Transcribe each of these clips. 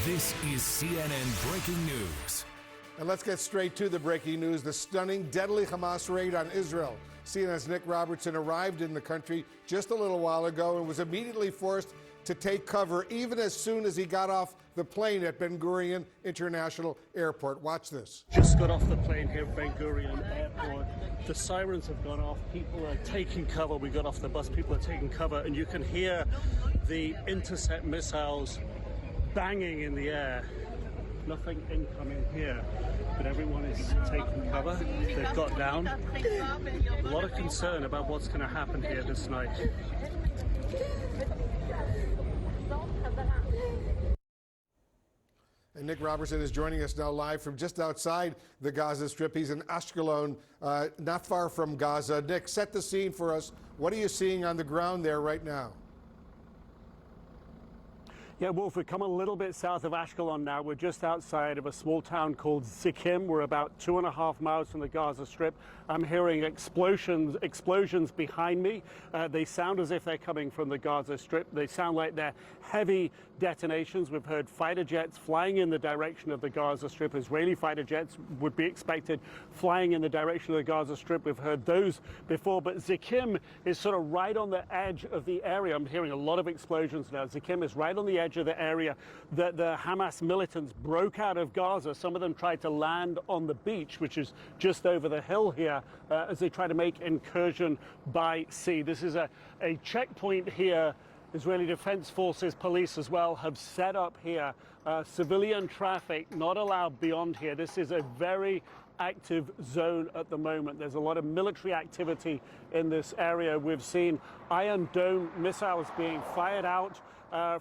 This is CNN Breaking News. And let's get straight to the breaking news. The stunning, deadly Hamas raid on Israel. CNN's Nic Robertson arrived in the country just a little while ago and was immediately forced to take cover even as soon as he got off the plane at Ben Gurion International Airport. Watch this. Just got off the plane here at Ben Gurion Airport. The sirens have gone off. People are taking cover. We got off the bus. People are taking cover. And you can hear the intercept missiles banging in the air. Nothing incoming here, but everyone is taking cover. They've got down. A lot of concern about what's going to happen here this night. And Nic Robertson is joining us now live from just outside the Gaza Strip. He's in Ashkelon, not far from Gaza. Nic, set the scene for us. What are you seeing on the ground there right now? Yeah, Wolf, we've come a little bit south of Ashkelon now. We're just outside of a small town called Zikim. We're about 2.5 miles from the Gaza Strip. I'm hearing explosions behind me. They sound as if they're coming from the Gaza Strip. They sound like they're heavy detonations. We've heard fighter jets flying in the direction of the Gaza Strip. Israeli fighter jets would be expected flying in the direction of the Gaza Strip. We've heard those before, but Zikim is sort of right on the edge of the area. I'm hearing a lot of explosions now. Zikim is right on the edge of the area that the Hamas militants broke out of Gaza. Some of them tried to land on the beach, which is just over the hill here, as they try to make incursion by sea. This is a checkpoint here. Israeli Defense Forces, police as well, have set up here. Civilian traffic not allowed beyond here. This is a very active zone at the moment. There's a lot of military activity in this area. We've seen Iron Dome missiles being fired out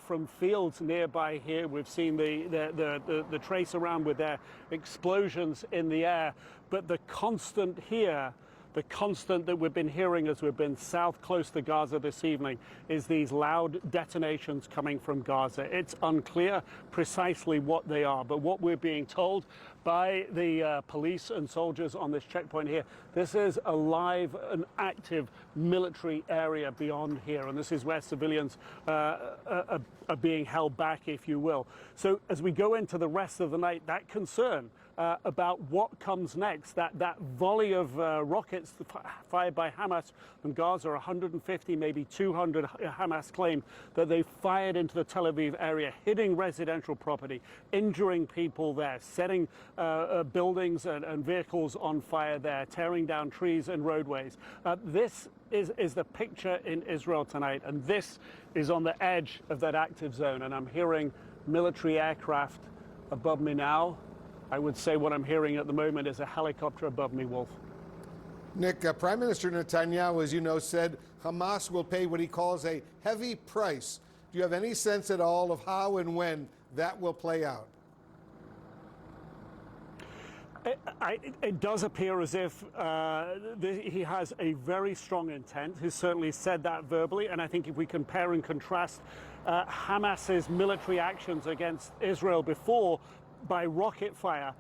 from fields nearby here. We've seen the trace around with their explosions in the air. But the constant here, the constant that we've been hearing as we've been south close to Gaza this evening, is these loud detonations coming from Gaza. It's unclear precisely what they are, but what we're being told by the police and soldiers on this checkpoint here, this is a live and active military area beyond here, and this is where civilians are being held back, if you will. So as we go into the rest of the night, that concern about what comes next, that volley of rockets fired by Hamas from Gaza, 150, maybe 200, Hamas claim that they fired into the Tel Aviv area, hitting residential property, injuring people there, setting buildings and vehicles on fire there, tearing down trees and roadways. This is the picture in Israel tonight, and this is on the edge of that active zone, and I'm hearing military aircraft above me now. I would say what I'm hearing at the moment is a helicopter above me, Wolf. Nic, Prime Minister Netanyahu, as you know, said Hamas will pay what he calls a heavy price. Do you have any sense at all of how and when that will play out? It does appear as if he has a very strong intent. He's certainly said that verbally, and I think if we compare and contrast Hamas's military actions against Israel before by rocket fire,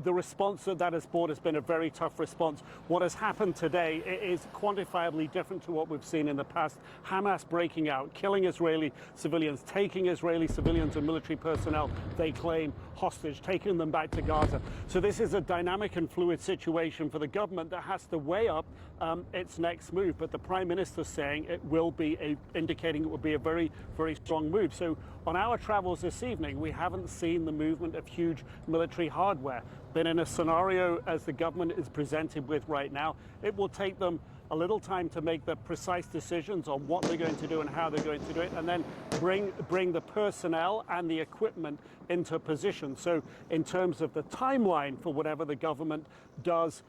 the response that has brought has been a very tough response. What has happened today is quantifiably different to what we've seen in the past. Hamas breaking out, killing Israeli civilians, taking Israeli civilians and military personnel, they claim, hostage, taking them back to Gaza. So this is a dynamic and fluid situation for the government that has to weigh up its next move. But the Prime Minister saying it will be indicating it will be a very, very strong move. So on our travels this evening, we haven't seen the movement of huge military hardware. But in a scenario as the government is presented with right now, it will take them a little time to make the precise decisions on what they're going to do and how they're going to do it, and then bring the personnel and the equipment into position. So in terms of the timeline for whatever the government does,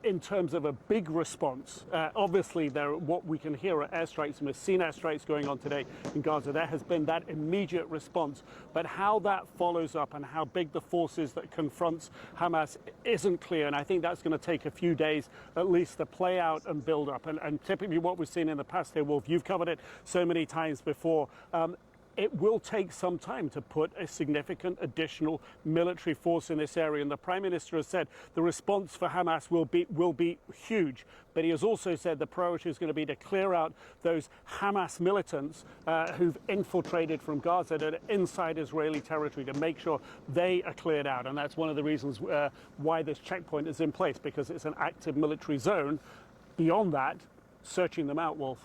in terms of a big response, obviously what we can hear are airstrikes, and we've seen airstrikes going on today in Gaza. There has been that immediate response, but how that follows up and how big the force is that confronts Hamas isn't clear, and I think that's going to take a few days at least to play out and build up. And typically what we've seen in the past here, Wolf, you've covered it so many times before, it will take some time to put a significant additional military force in this area. And the Prime Minister has said the response for Hamas will be huge. But he has also said the priority is going to be to clear out those Hamas militants who've infiltrated from Gaza that are inside Israeli territory, to make sure they are cleared out. And that's one of the reasons why this checkpoint is in place, because it's an active military zone. Beyond that, searching them out, Wolf.